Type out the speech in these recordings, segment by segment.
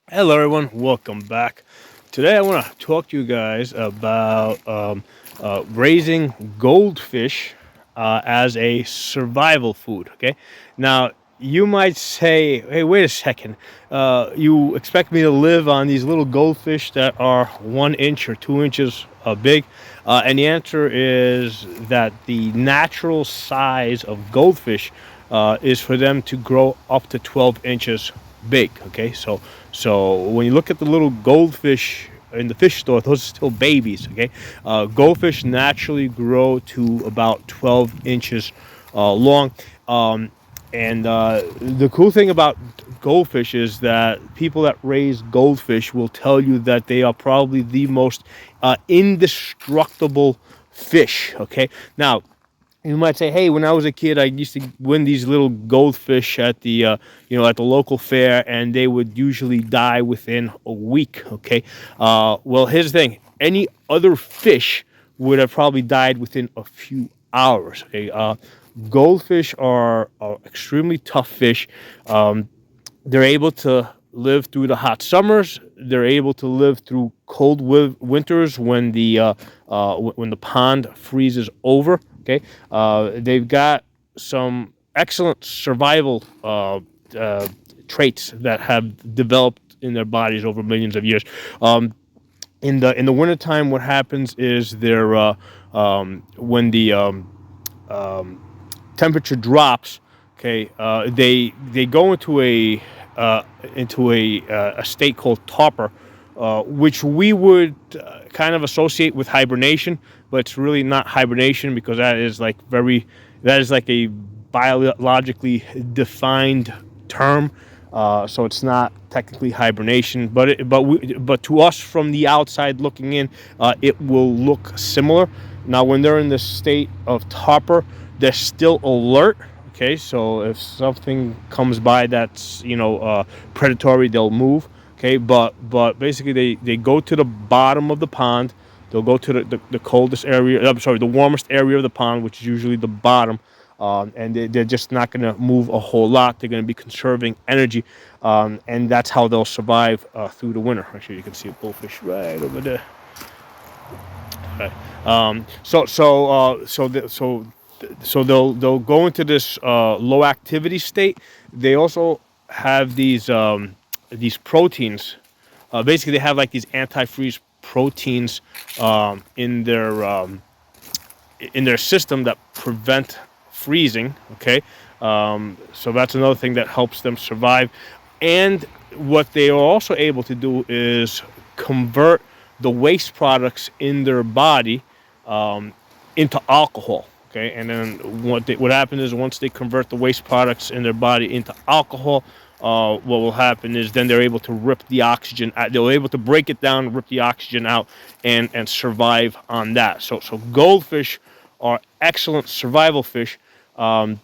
Hello, everyone. Welcome back. Today, I want to talk to you guys about raising goldfish as a survival food. Okay. Now, you might say, "Hey, wait a second. You expect me to live on these little goldfish that are 1 inch or 2 inches big?" And the answer is that the natural size of goldfish is for them to grow up to 12 inches big. Okay, so when you look at the little goldfish in the fish store, those are still babies. Okay, goldfish naturally grow to about 12 inches long. And the cool thing about goldfish is that people that raise goldfish will tell you that they are probably the most indestructible fish. Okay, now you might say, "Hey, when I was a kid, I used to win these little goldfish at the, at the local fair, and they would usually die within a week." Okay, well, here's the thing: any other fish would have probably died within a few hours. Okay, goldfish are extremely tough fish. They're able to live through the hot summers. They're able to live through cold winters when when the pond freezes over. Okay, they've got some excellent survival traits that have developed in their bodies over millions of years. In the wintertime, what happens is when the temperature drops, okay, they go into a state called torpor, which we would kind of associate with hibernation, but it's really not hibernation because that is like a biologically defined term. So it's not technically hibernation, but to us from the outside looking in, it will look similar. Now, when they're in the state of torpor, they're still alert. Okay, so if something comes by that's predatory, they'll move. Okay, but basically they go to the bottom of the pond. They'll go to the coldest area. I'm sorry, the warmest area of the pond, which is usually the bottom. And they're just not going to move a whole lot. They're going to be conserving energy, and that's how they'll survive through the winter. Actually, you can see a bullfish right over there. Right. So they'll go into this low activity state. They also have these proteins. Basically, they have like these antifreeze proteins in their system that prevent freezing. Okay, so that's another thing that helps them survive. And what they are also able to do is convert the waste products in their body into alcohol. Okay, and then what happens is once they convert the waste products in their body into alcohol, what will happen is then they're able to rip the oxygen out. They're able to break it down, rip the oxygen out, and survive on that. So goldfish are excellent survival fish. And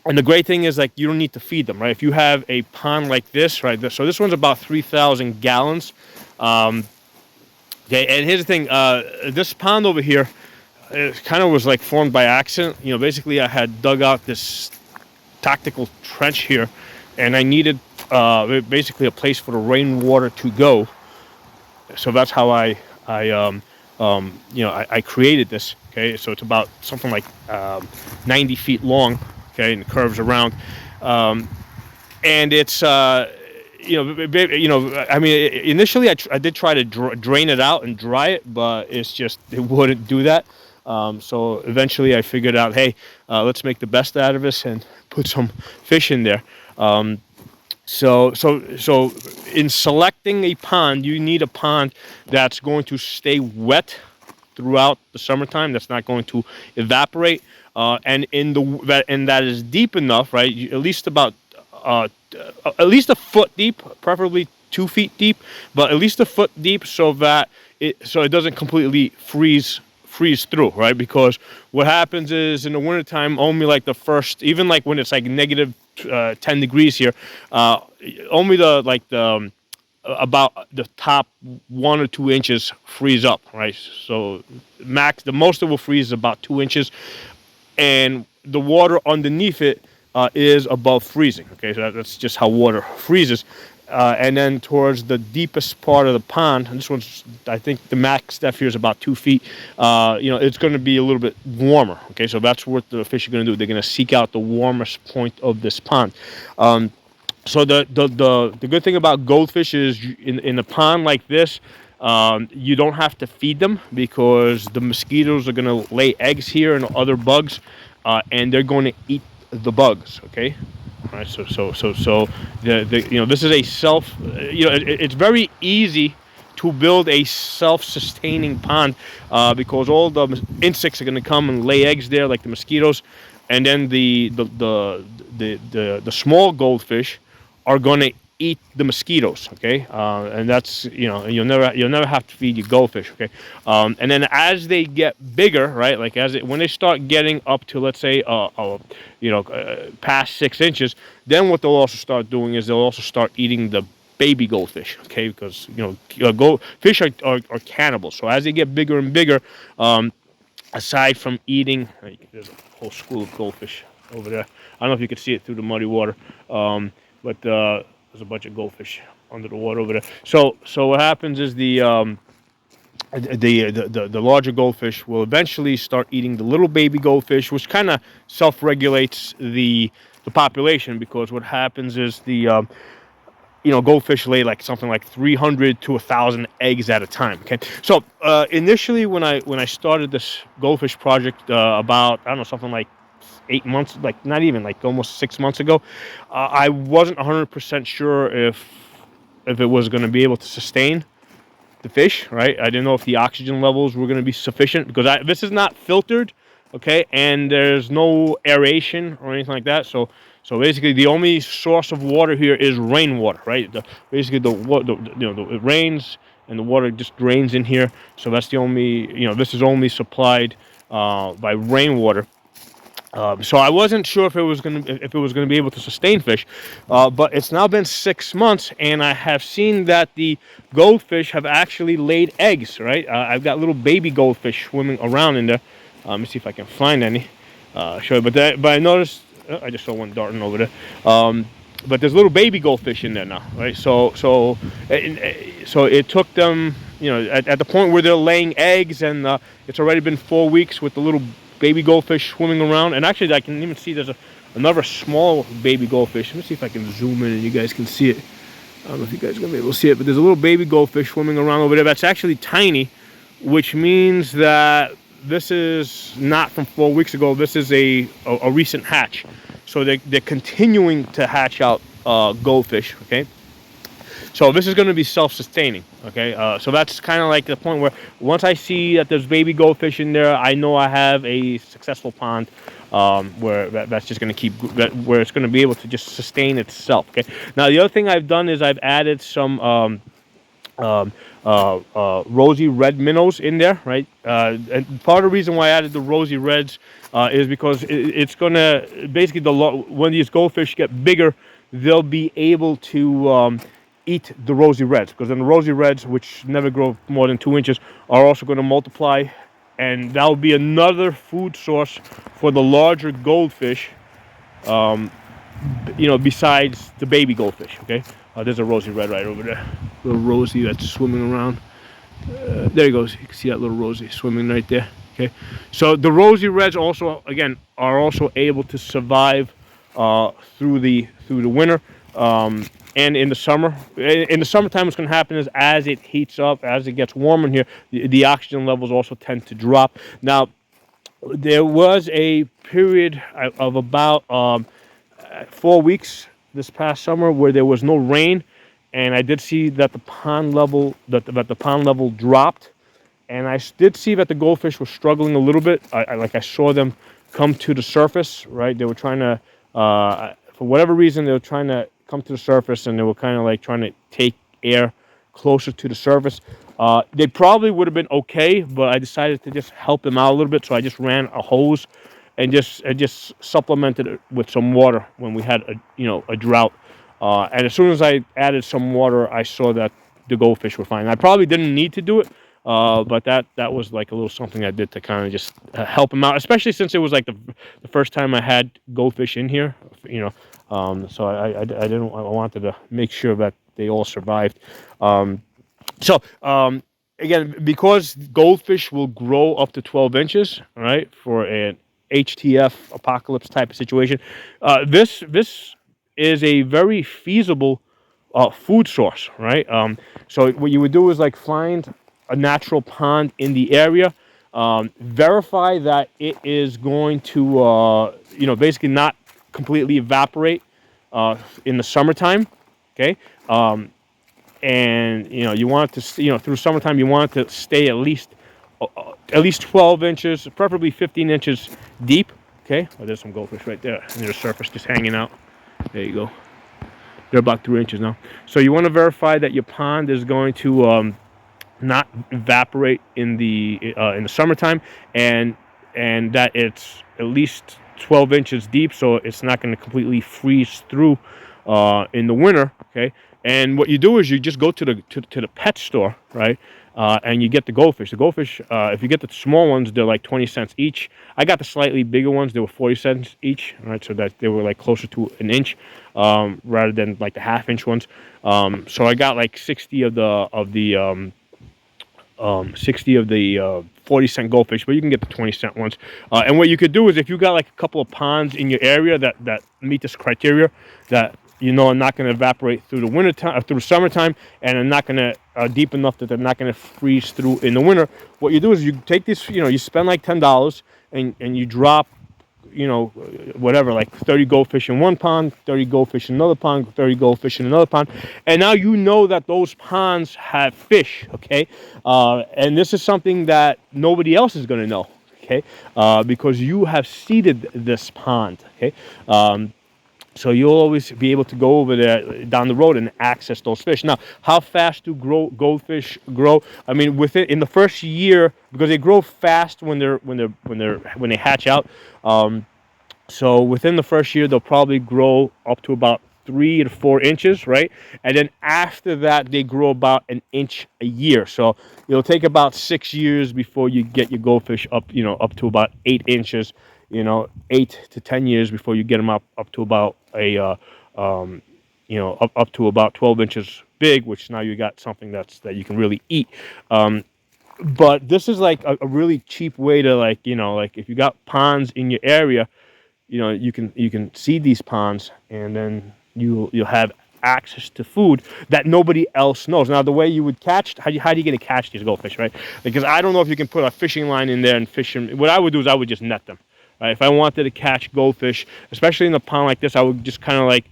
the great thing is, like, you don't need to feed them, right? If you have a pond like this, right? So this one's about 3,000 gallons. Okay, and here's the thing: this pond over here, it kind of was like formed by accident. Basically, I had dug out this tactical trench here, and I needed basically a place for the rainwater to go. So that's how I created this. Okay, so it's about something like 90 feet long. Okay, and it curves around, and it's I mean, initially I did try to drain it out and dry it, but it wouldn't do that. So eventually I figured out, hey, let's make the best out of this and put some fish in there. So in selecting a pond, you need a pond that's going to stay wet throughout the summertime. That's not going to evaporate, and that is deep enough, right? At least at least a foot deep, preferably 2 feet deep, but at least a foot deep so that it doesn't completely freeze through, right? Because what happens is in the wintertime, only like the first, even like when it's like negative 10 degrees here, only about the top 1 or 2 inches freeze up, right? So the most it will freeze is about 2 inches, and the water underneath it is above freezing. Okay, so that's just how water freezes. and then towards the deepest part of the pond, and this one's, I think the max depth here is about 2 feet. It's going to be a little bit warmer. Okay, so that's what the fish are going to do. They're going to seek out the warmest point of this pond. So the good thing about goldfish is in a pond like this, you don't have to feed them because the mosquitoes are going to lay eggs here and other bugs, and they're going to eat the bugs. Okay. All right, so this is a it's very easy to build a self-sustaining pond because all the insects are going to come and lay eggs there, like the mosquitoes, and then the small goldfish are going to eat the mosquitoes. Okay, and that's you'll never have to feed your goldfish. Okay, and then as they get bigger, right, like when they start getting up to, let's say, past 6 inches, then what they'll also start doing is they'll also start eating the baby goldfish. Okay, because fish are cannibals. So as they get bigger and bigger, aside from eating, there's a whole school of goldfish over there. I don't know if you can see it through the muddy water, but there's a bunch of goldfish under the water over there. So what happens is the larger goldfish will eventually start eating the little baby goldfish, which kind of self-regulates the population, because what happens is the goldfish lay like something like 300 to 1,000 eggs at a time. Okay, so initially when I started this goldfish project about, I don't know, something like 8 months, like not even, like almost 6 months ago, I wasn't 100% sure if it was going to be able to sustain the fish, right? I didn't know if the oxygen levels were going to be sufficient, because this is not filtered, okay, and there's no aeration or anything like that. So basically, the only source of water here is rainwater, right? Basically, it rains and the water just drains in here. So that's the only, this is only supplied by rainwater. So I wasn't sure if it was going to be able to sustain fish, but it's now been 6 months, and I have seen that the goldfish have actually laid eggs. Right, I've got little baby goldfish swimming around in there. Let me see if I can find any. Show you, but I noticed I just saw one darting over there. But there's little baby goldfish in there now, right? So it took them, at the point where they're laying eggs, and it's already been 4 weeks with the little baby goldfish swimming around. And actually, I can even see there's another small baby goldfish. Let me see if I can zoom in and you guys can see it. I don't know if you guys are gonna be able to see it, but there's a little baby goldfish swimming around over there that's actually tiny, which means that this is not from 4 weeks ago. This is a recent hatch. So they're continuing to hatch out goldfish. Okay. So this is going to be self-sustaining, okay? So that's kind of like the point where once I see that there's baby goldfish in there, I know I have a successful pond where that's just going to where it's going to be able to just sustain itself, okay? Now, the other thing I've done is I've added some rosy red minnows in there, right? And part of the reason why I added the rosy reds is because it's going to, basically, when these goldfish get bigger, they'll be able to eat the rosy reds, because then the rosy reds, which never grow more than 2 inches, are also going to multiply, and that will be another food source for the larger goldfish, besides the baby goldfish. Okay, there's a rosy red right over there, little rosy that's swimming around. There he goes. You can see that little rosy swimming right there. Okay, so the rosy reds also, again, are also able to survive through the winter. And in the summer, summertime, what's going to happen is as it heats up, as it gets warmer in here, the oxygen levels also tend to drop. Now, there was a period of about 4 weeks this past summer where there was no rain, and I did see that the pond level dropped, and I did see that the goldfish were struggling a little bit. I saw them come to the surface. Right, they were trying to, for whatever reason, they were trying to come to the surface, and they were kind of like trying to take air closer to the surface. They probably would have been okay, but I decided to just help them out a little bit, so I just ran a hose and just supplemented it with some water when we had a drought. And as soon as I added some water, I saw that the goldfish were fine. I probably didn't need to do it, but that was like a little something I did to kind of just help them out, especially since it was like the first time I had goldfish in here. So I wanted to make sure that they all survived. Again, because goldfish will grow up to 12 inches, all right, for an HTF apocalypse type of situation, this is a very feasible food source, right? So what you would do is like find a natural pond in the area, verify that it is going to, basically not completely evaporate in the summertime, okay? And you want it to, through summertime, you want it to stay at least 12 inches, preferably 15 inches deep. Okay, oh, there's some goldfish right there near the surface, just hanging out. There you go. They're about 3 inches now. So you want to verify that your pond is going to not evaporate in the summertime, and that it's at least 12 inches deep, so it's not going to completely freeze through in the winter. Okay, and what you do is you just go to the pet store, right? And you get the goldfish. The goldfish, if you get the small ones, they're like 20 cents each. I got the slightly bigger ones. They were 40 cents each, right? So that they were like closer to an inch rather than like the half-inch ones. So I got like 60 of the 40-cent goldfish, but you can get the 20-cent ones. And what you could do is if you got like a couple of ponds in your area that meet this criteria, that are not going to evaporate through the winter time, through the summertime, and are not going to deep enough that they're not going to freeze through in the winter. What you do is you take this, you spend like $10 and you drop, whatever, like 30 goldfish in one pond, 30 goldfish in another pond, 30 goldfish in another pond, and now you know that those ponds have fish. Okay, and this is something that nobody else is going to know. Okay, because you have seeded this pond. Okay. So you'll always be able to go over there down the road and access those fish. Now, how fast do goldfish grow? I mean, in the first year, because they grow fast when they hatch out. So within the first year, they'll probably grow up to about 3 to 4 inches, right? And then after that, they grow about an inch a year. So it'll take about 6 years before you get your goldfish up, up to about 8 inches. 8 to 10 years before you get them up to about up to about 12 inches big, which now you got something that you can really eat. But this is like a really cheap way to like if you got ponds in your area, you can seed these ponds, and then you'll have access to food that nobody else knows. Now, the way you would catch, how do you get to catch these goldfish, right? Because I don't know if you can put a fishing line in there and fish them. What I would do is I would just net them. If I wanted to catch goldfish, especially in a pond like this, I would just kind of like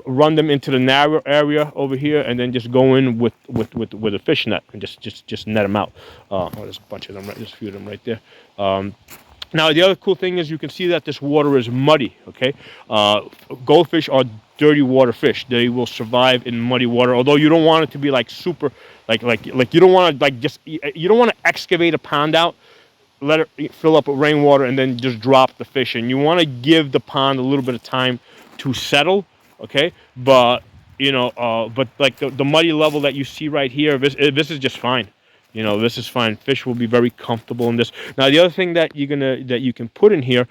run them into the narrow area over here, and then just go in with a fish net and just net them out. There's a bunch of them, right? There's a few of them right there. Now, the other cool thing is you can see that this water is muddy. Okay, goldfish are dirty water fish. They will survive in muddy water. Although you don't want it to be like super, like you don't want to you don't want to excavate a pond out, let it fill up with rainwater, and then just drop the fish in. You want to give the pond a little bit of time to settle, okay? But but like the muddy level that you see right here, this is just fine. This is fine. Fish will be very comfortable in this. Now, the other thing that you can put in here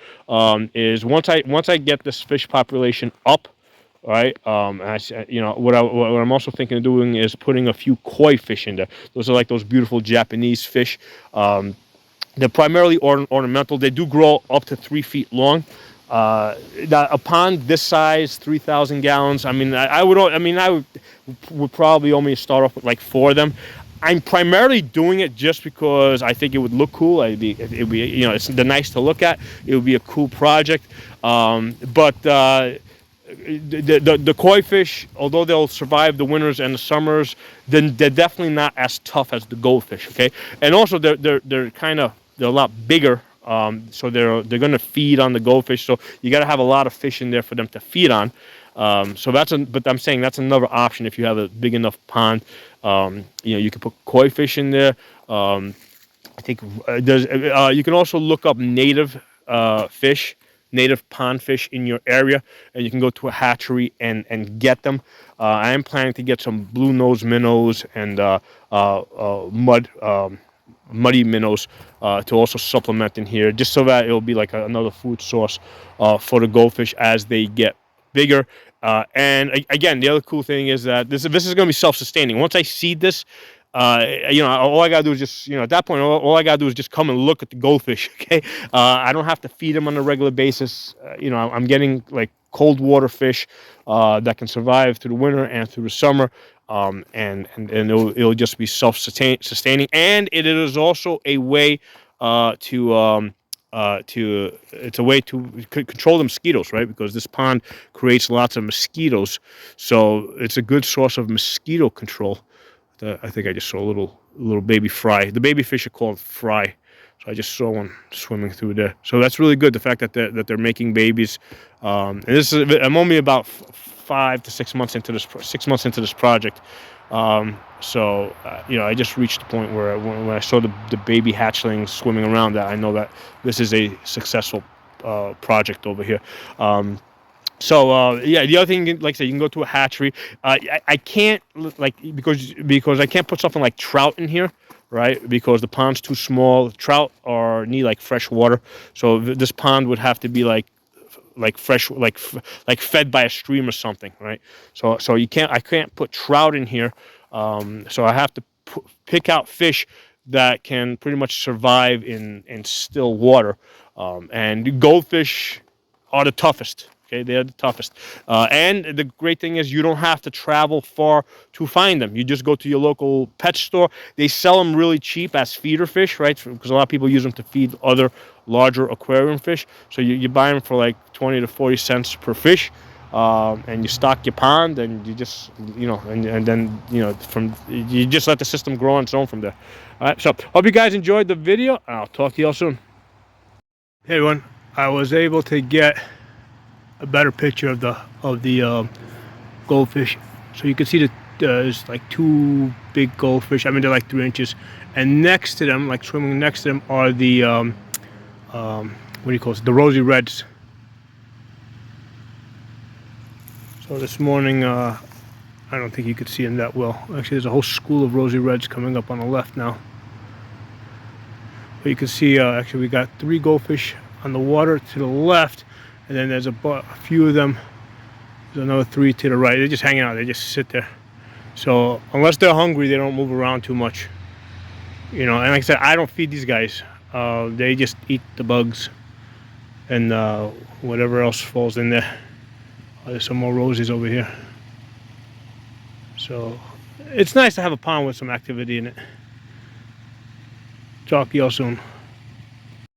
is once I get this fish population up, right? What I'm also thinking of doing is putting a few koi fish in there. Those are like those beautiful Japanese fish. They're primarily ornamental. They do grow up to 3 feet long. A pond this size, 3,000 gallons. I mean, I would probably only start off with like 4 of them. I'm primarily doing it just because I think it would look cool. It'd be they're nice to look at. It would be a cool project. But the koi fish, although they'll survive the winters and the summers, then they're definitely not as tough as the goldfish. Okay, and also they're a lot bigger. So they're going to feed on the goldfish. So you got to have a lot of fish in there for them to feed on. But I'm saying that's another option if you have a big enough pond. You can put koi fish in there. I think you can also look up native fish, native pond fish in your area, and you can go to a hatchery and get them. I am planning to get some blue nose minnows and muddy minnows to also supplement in here, just so that it'll be like another food source for the goldfish as they get bigger Again, the other cool thing is that this is going to be self-sustaining. Once I seed this, all I gotta do is just, at that point, all I gotta do is just come and look at the goldfish. Okay, I don't have to feed them on a regular basis. I'm getting like cold water fish that can survive through the winter and through the summer, and it'll just be self-sustaining. And it is also a way it's a way to control the mosquitoes, right? Because this pond creates lots of mosquitoes, so it's a good source of mosquito control. I think I just saw a little baby fry. The baby fish are called fry, so I just saw one swimming through there. So that's really good. The fact that they're making babies. And I'm only about 5 to 6 months into this 6 months into this project. I just reached the point where when I saw the baby hatchlings swimming around, that I know that this is a successful project over here. The other thing, like I said, you can go to a hatchery. I can't because I can't put something like trout in here, right? Because the pond's too small. Trout need like fresh water, so this pond would have to be like fresh, like fed by a stream or something, right? So I can't put trout in here. So I have to pick out fish that can pretty much survive in still water, and goldfish are the toughest. Okay, they're the toughest. And the great thing is you don't have to travel far to find them. You just go to your local pet store. They sell them really cheap as feeder fish, right? Because a lot of people use them to feed other larger aquarium fish. So you buy them for like 20 to 40 cents per fish. And you stock your pond, and you just, and then, you just let the system grow on its own from there. All right, so hope you guys enjoyed the video. I'll talk to you all soon. Hey everyone, I was able to get a better picture of the goldfish. So you can see that there's like 2 big goldfish. I mean, they're like 3 inches, and next to them, like swimming next to them, are the what do you call it? The rosy reds. So this morning, I don't think you could see them that well. Actually, there's a whole school of rosy reds coming up on the left now. But you can see, actually, we got 3 goldfish on the water to the left. And then there's a few of them. There's another 3 to the right. They're just hanging out. They just sit there. So unless they're hungry, they don't move around too much. And like I said, I don't feed these guys. They just eat the bugs and whatever else falls in there. There's some more roses over here. So it's nice to have a pond with some activity in it. Talk to y'all soon.